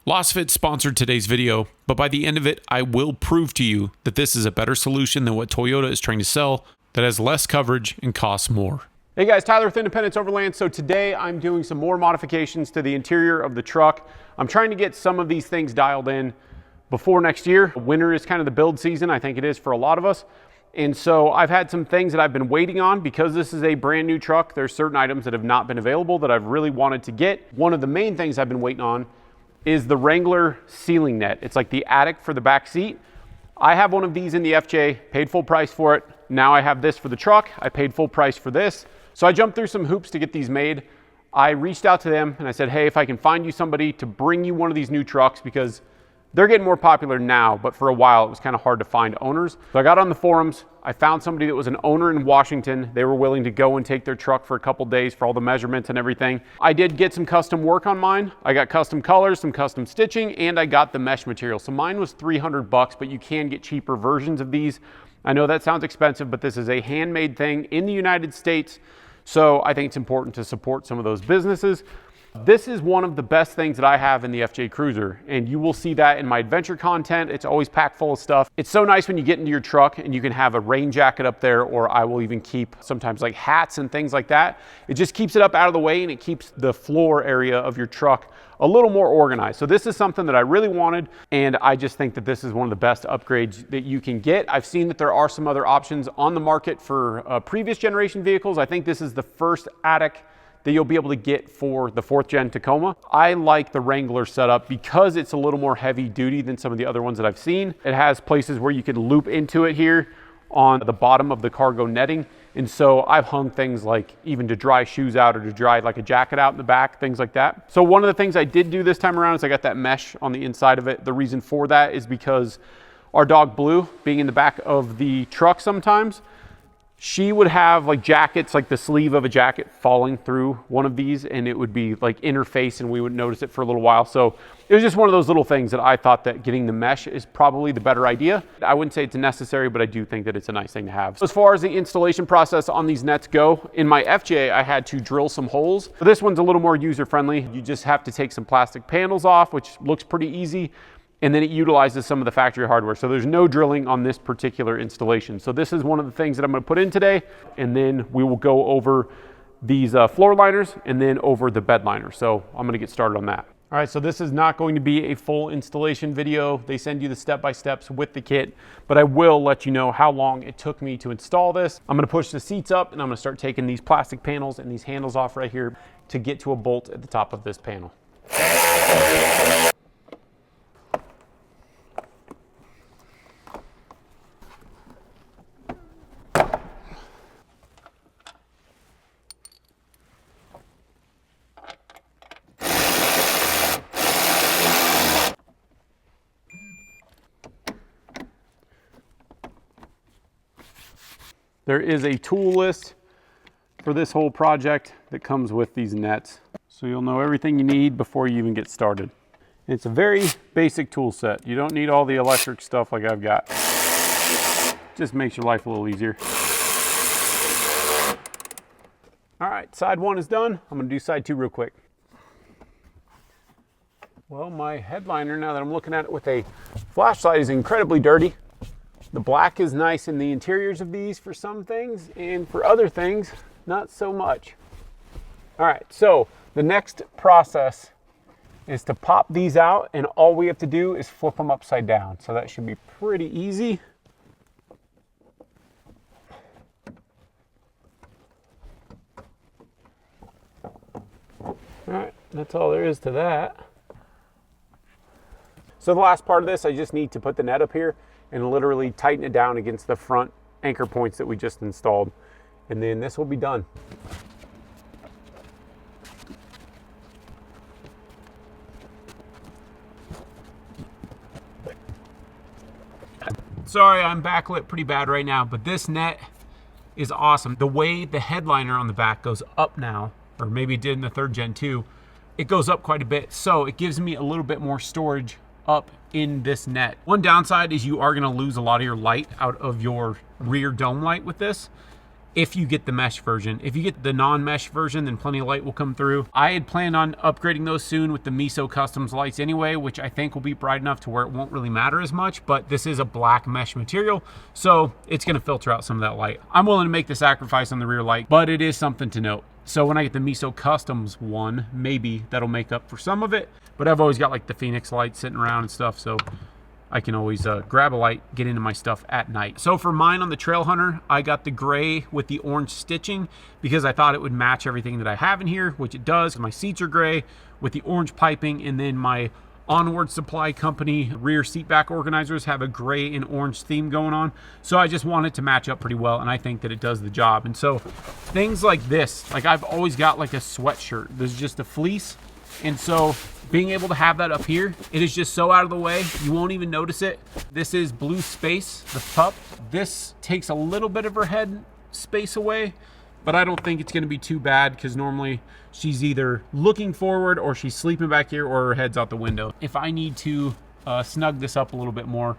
Lossfit sponsored today's video, but by the end of it, I will prove to you that this is a better solution than what Toyota is trying to sell that has less coverage and costs more. Hey guys, Tyler with Independence Overland. So today I'm doing some more modifications to the interior of the truck. I'm trying to get some of these things dialed in before next year. Winter is kind of the build season. I think it is for a lot of us. And so I've had some things that I've been waiting on because this is a brand new truck. There's certain items that have not been available that I've really wanted to get. One of the main things I've been waiting on is the Wrangler ceiling net. It's like the attic for the back seat. I have one of these in the FJ, paid full price for it. Now I have this for the truck. I paid full price for this. So I jumped through some hoops to get these made. I reached out to them and I said, hey, if I can find you somebody to bring you one of these new trucks, because they're getting more popular now, but for a while it was kind of hard to find owners. So I got on the forums. I found somebody that was an owner in Washington. They were willing to go and take their truck for a couple days for all the measurements and everything. I did get some custom work on mine. I got custom colors, some custom stitching, and I got the mesh material. So mine was $300, but you can get cheaper versions of these. I know that sounds expensive, but this is a handmade thing in the United States. So I think it's important to support some of those businesses. This is one of the best things that I have in the FJ Cruiser, and you will see that in my adventure content. It's always packed full of stuff. It's so nice when you get into your truck and you can have a rain jacket up there, or I will even keep sometimes like hats and things like that. It just keeps it up out of the way and it keeps the floor area of your truck a little more organized. So this is something that I really wanted, and I just think that this is one of the best upgrades that you can get. I've seen that there are some other options on the market for previous generation vehicles. I think this is the first attic that you'll be able to get for the 4th gen Tacoma. I like the Wrangler setup because it's a little more heavy duty than some of the other ones that I've seen. It has places where you can loop into it here on the bottom of the cargo netting. And so I've hung things like even to dry shoes out or to dry like a jacket out in the back, things like that. So one of the things I did do this time around is I got that mesh on the inside of it. The reason for that is because our dog Blue, being in the back of the truck sometimes, she would have like jackets, like the sleeve of a jacket falling through one of these, and it would be like interface and we would notice it for a little while. So it was just one of those little things that I thought that getting the mesh is probably the better idea. I wouldn't say it's necessary, but I do think that it's a nice thing to have. As far as the installation process on these nets go, in my FJ, I had to drill some holes. This one's a little more user-friendly. You just have to take some plastic panels off, which looks pretty easy. And then it utilizes some of the factory hardware. So there's no drilling on this particular installation. So this is one of the things that I'm gonna put in today, and then we will go over these floor liners and then over the bed liner. So I'm gonna get started on that. All right, so this is not going to be a full installation video. They send you the step-by-steps with the kit, but I will let you know how long it took me to install this. I'm gonna push the seats up and I'm gonna start taking these plastic panels and these handles off right here to get to a bolt at the top of this panel. There is a tool list for this whole project that comes with these nets. So you'll know everything you need before you even get started. It's a very basic tool set. You don't need all the electric stuff like I've got. Just makes your life a little easier. All right, side one is done. I'm gonna do side two real quick. Well, my headliner, now that I'm looking at it with a flashlight, is incredibly dirty. The black is nice in the interiors of these for some things, and for other things, not so much. All right, so the next process is to pop these out, and all we have to do is flip them upside down. So that should be pretty easy. All right, that's all there is to that. So the last part of this, I just need to put the net up here and literally tighten it down against the front anchor points that we just installed. And then this will be done. Sorry, I'm backlit pretty bad right now, but this net is awesome. The way the headliner on the back goes up now, or maybe it did in the 3rd gen too, it goes up quite a bit. So it gives me a little bit more storage up in this net. One downside is you are gonna lose a lot of your light out of your rear dome light with this. if you get the mesh version. If you get the non-mesh version, then plenty of light will come through. I had planned on upgrading those soon with the Miso Customs lights anyway, which I think will be bright enough to where it won't really matter as much, but this is a black mesh material, so it's gonna filter out some of that light. I'm willing to make the sacrifice on the rear light, but it is something to note. So when I get the Miso Customs one, maybe that'll make up for some of it, but I've always got like the Phoenix lights sitting around and stuff, so I can always grab a light, get into my stuff at night. So for mine on the Trailhunter, I got the gray with the orange stitching because I thought it would match everything that I have in here, which it does. My seats are gray with the orange piping, and then my Onward Supply Company rear seat back organizers have a gray and orange theme going on. So I just want it to match up pretty well, and I think that it does the job. And so things like this, like I've always got like a sweatshirt. There's just a fleece. And so being able to have that up here, it is just so out of the way, you won't even notice it. This is Blue Space, the pup. This takes a little bit of her head space away, but I don't think it's gonna be too bad because normally she's either looking forward or she's sleeping back here or her head's out the window. If I need to snug this up a little bit more,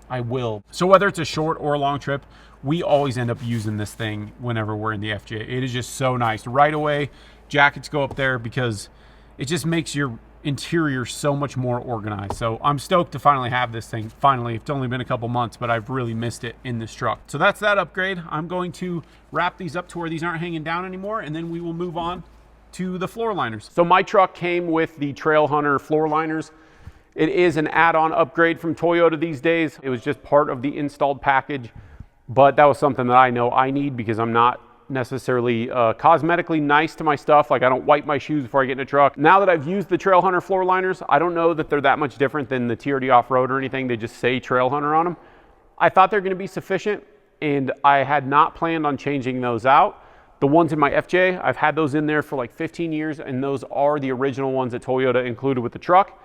I will. So whether it's a short or a long trip, we always end up using this thing whenever we're in the FJ. It is just so nice. Right away, jackets go up there because it just makes your interior so much more organized. So I'm stoked to finally have this thing. Finally, it's only been a couple months, but I've really missed it in this truck. So that's that upgrade. I'm going to wrap these up to where these aren't hanging down anymore, and then we will move on to the floor liners. So my truck came with the Trailhunter floor liners. It is an add-on upgrade from Toyota these days. It was just part of the installed package, but that was something that I know I need because I'm not necessarily cosmetically nice to my stuff. Like I don't wipe my shoes before I get in a truck. Now that I've used the Trailhunter floor liners, I don't know that they're that much different than the TRD off-road or anything. They just say Trailhunter on them. I thought they're going to be sufficient, and I had not planned on changing those out. The ones in my FJ, I've had those in there for like 15 years, and those are the original ones that Toyota included with the truck.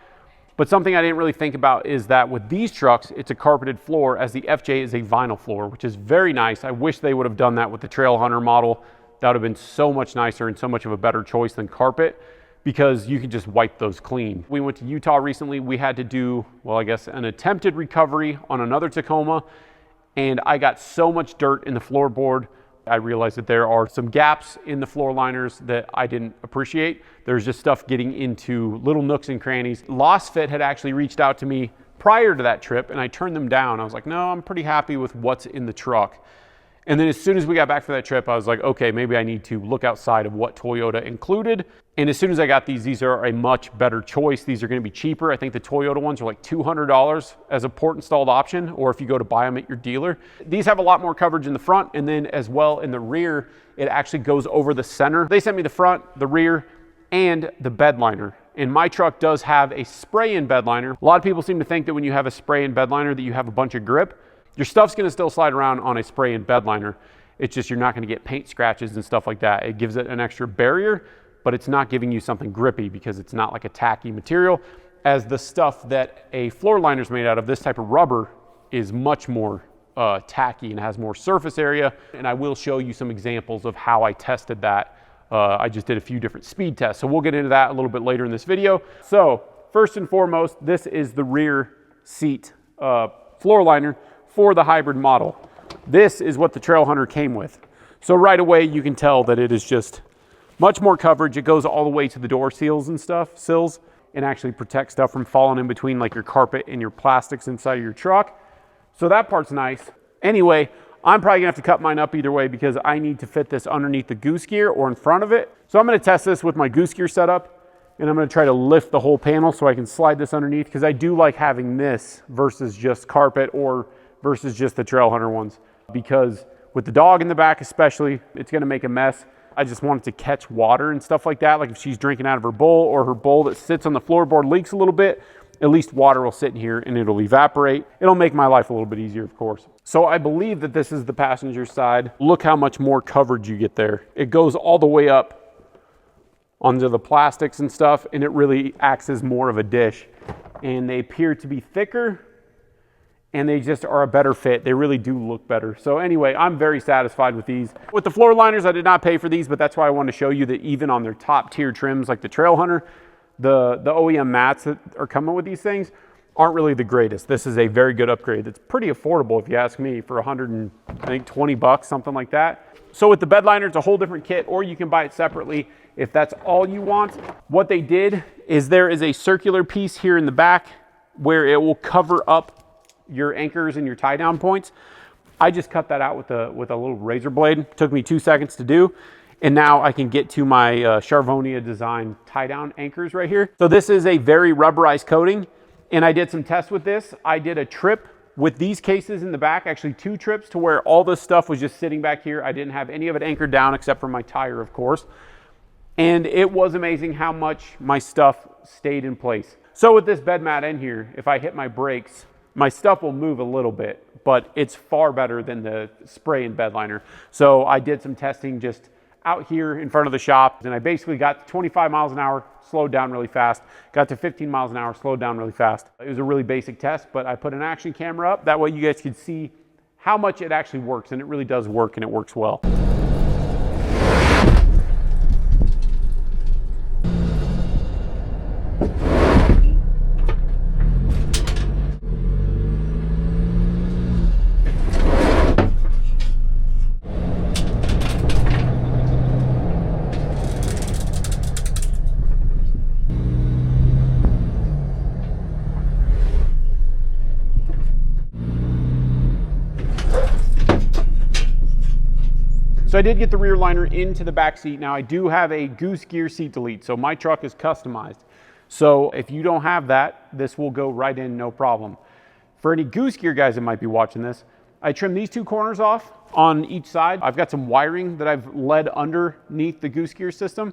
But something I didn't really think about is that with these trucks, it's a carpeted floor, as the FJ is a vinyl floor, which is very nice. I wish they would have done that with the Trailhunter model. That would have been so much nicer and so much of a better choice than carpet, because you can just wipe those clean. We went to Utah recently. We had to do, well, I guess an attempted recovery on another Tacoma, and I got so much dirt in the floorboard. I realized that there are some gaps in the floor liners that I didn't appreciate. There's just stuff getting into little nooks and crannies. Lossfit had actually reached out to me prior to that trip, and I turned them down. I was like, no, I'm pretty happy with what's in the truck. And then as soon as we got back for that trip, I was like, okay, maybe I need to look outside of what Toyota included. And as soon as I got these are a much better choice. These are going to be cheaper. I think the Toyota ones are like $200 as a port installed option, or if you go to buy them at your dealer. These have a lot more coverage in the front, and then as well in the rear, it actually goes over the center. They sent me the front, the rear, and the bed liner. And my truck does have a spray-in bed liner. A lot of people seem to think that when you have a spray-in bed liner that you have a bunch of grip. Your stuff's going to still slide around on a spray-in bed liner. It's just you're not going to get paint scratches and stuff like that. It gives it an extra barrier, but it's not giving you something grippy because it's not like a tacky material. As the stuff that a floor liner is made out of, this type of rubber is much more tacky and has more surface area. And I will show you some examples of how I tested that. I just did a few different speed tests, so we'll get into that a little bit later in this video. So first and foremost, this is the rear seat floor liner for the hybrid model. This is what the Trailhunter came with. So right away you can tell that it is just much more coverage. It goes all the way to the door sills, and actually protects stuff from falling in between like your carpet and your plastics inside of your truck. So that part's nice. Anyway, I'm probably gonna have to cut mine up either way because I need to fit this underneath the goose gear or in front of it. So I'm gonna test this with my goose gear setup, and I'm gonna try to lift the whole panel so I can slide this underneath, because I do like having this versus just carpet or versus just the Trailhunter ones, because with the dog in the back especially, it's gonna make a mess. I just want it to catch water and stuff like that. Like if she's drinking out of her bowl, or her bowl that sits on the floorboard leaks a little bit, at least water will sit in here and it'll evaporate. It'll make my life a little bit easier, of course. So I believe that this is the passenger side. Look how much more coverage you get there. It goes all the way up onto the plastics and stuff, and it really acts as more of a dish. And they appear to be thicker, and they just are a better fit. They really do look better. So anyway, I'm very satisfied with these. With the floor liners, I did not pay for these, but that's why I wanted to show you that even on their top tier trims like the Trailhunter, the OEM mats that are coming with these things aren't really the greatest. This is a very good upgrade. It's pretty affordable if you ask me, for 120 bucks, something like that. So with the bed liner, it's a whole different kit, or you can buy it separately if that's all you want. What they did is there is a circular piece here in the back where it will cover up your anchors and your tie down points. I just cut that out with a little razor blade. Took me 2 seconds to do. And now I can get to my Charvonia design tie down anchors right here. So this is a very rubberized coating. And I did some tests with this. I did a trip with these cases in the back, actually 2 trips, to where all this stuff was just sitting back here. I didn't have any of it anchored down except for my tire, of course. And it was amazing how much my stuff stayed in place. So with this bed mat in here, if I hit my brakes, my stuff will move a little bit, but it's far better than the spray and bed liner. So I did some testing just out here in front of the shop, and I basically got to 25 miles an hour, slowed down really fast, got to 15 miles an hour, slowed down really fast. It was a really basic test, but I put an action camera up. That way you guys could see how much it actually works, and it really does work, and it works well. So I did get the rear liner into the back seat. Now I do have a goose gear seat delete, so my truck is customized. So if you don't have that, this will go right in, no problem. For any goose gear guys that might be watching this, I trimmed these 2 corners off on each side. I've got some wiring that I've led underneath the goose gear system.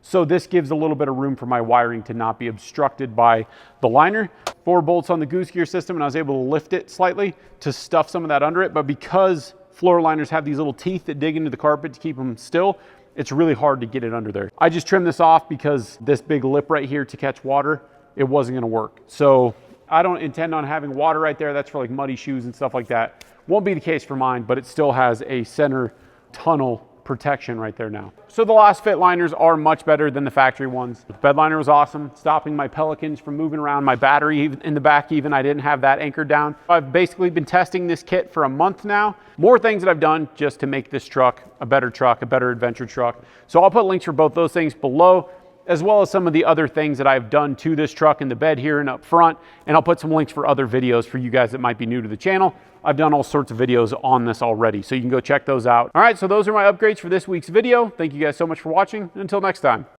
So this gives a little bit of room for my wiring to not be obstructed by the liner. 4 bolts on the goose gear system, and I was able to lift it slightly to stuff some of that under it. But because floor liners have these little teeth that dig into the carpet to keep them still, it's really hard to get it under there. I just trimmed this off because this big lip right here to catch water, it wasn't gonna work. So I don't intend on having water right there. That's for like muddy shoes and stuff like that. Won't be the case for mine, but it still has a center tunnel protection right there now. So the Lasfit liners are much better than the factory ones. The bed liner was awesome, stopping my Pelicans from moving around. My battery in the back even, I didn't have that anchored down. I've basically been testing this kit for a month now. More things that I've done just to make this truck, a better adventure truck. So I'll put links for both those things below, as well as some of the other things that I've done to this truck in the bed here and up front. And I'll put some links for other videos for you guys that might be new to the channel. I've done all sorts of videos on this already, so you can go check those out. All right, so those are my upgrades for this week's video. Thank you guys so much for watching. Until next time.